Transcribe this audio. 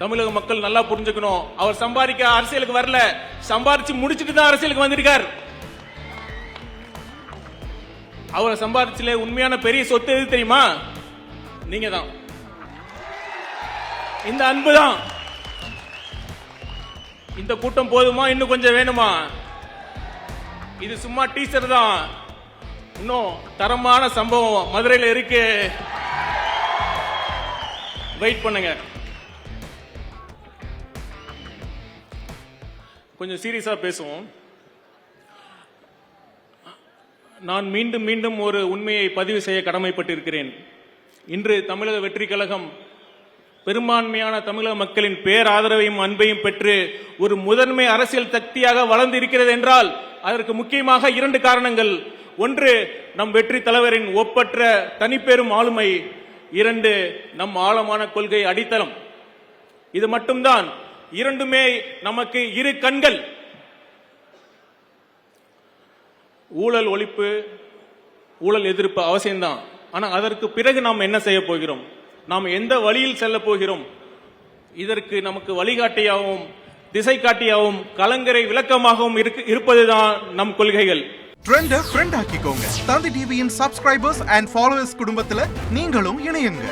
தமிழக மக்கள் நல்லா புரிஞ்சுக்கணும். அவர் சம்பாதிக்க அரசியலுக்கு வரல, சம்பாதிச்சு முடிச்சிட்டு தான் அரசியலுக்கு வந்திருக்கார். அவரை சம்பாதிச்சுல உண்மையான பெரிய சொத்து எது தெரியுமா? நீங்க தான். இந்த அன்பு தான். இந்த கூட்டம் போதுமா? இன்னும் கொஞ்சம் வேணுமா? இது சும்மா டீச்சர் தான். இன்னும் தரமான சம்பவம் மதுரையில் இருக்கு. வெயிட் பண்ணுங்க. கொஞ்சம் சீரியஸா பேசுவோம். நான் மீண்டும் மீண்டும் ஒரு உண்மையை பதிவு செய்ய கடமைப்பட்டிருக்கிறேன். இன்று தமிழக வெற்றி கழகம் பெரும்பான்மையான தமிழக மக்களின் பேராதரவையும் அன்பையும் பெற்று ஒரு முதன்மை அரசியல் சக்தியாக வளர்ந்து இருக்கிறது என்றால் அதற்கு முக்கியமாக 2 காரணங்கள். ஒன்று, நம் வெற்றி தலைவரின் ஒப்பற்ற தனிப்பெரும் ஆளுமை. 2, நம் ஆழமான கொள்கை அடித்தளம். இது மட்டும்தான். 2மே நமக்கு 2 கண்கள். ஊழல் ஒழிப்பு, ஊழல் எதிர்ப்பு அவசியம்தான். ஆனால் அதற்கு பிறகு நாம் என்ன செய்ய போகிறோம், நாம் எந்த வழியில் செல்ல போகிறோம், இதற்கு நமக்கு வழிகாட்டியாகவும் திசை காட்டியாகவும் கலங்கரை விளக்கமாகவும் இருப்பதுதான் நம் கொள்கைகள். ட்ரெண்ட ஃப்ரெண்ட் ஆக்கிக்கோங்க. தந்தி டிவியின் சப்ஸ்கிரைபர்ஸ் அண்ட் ஃபாலோவர்ஸ் குடும்பத்துல நீங்களும் இணையுங்க.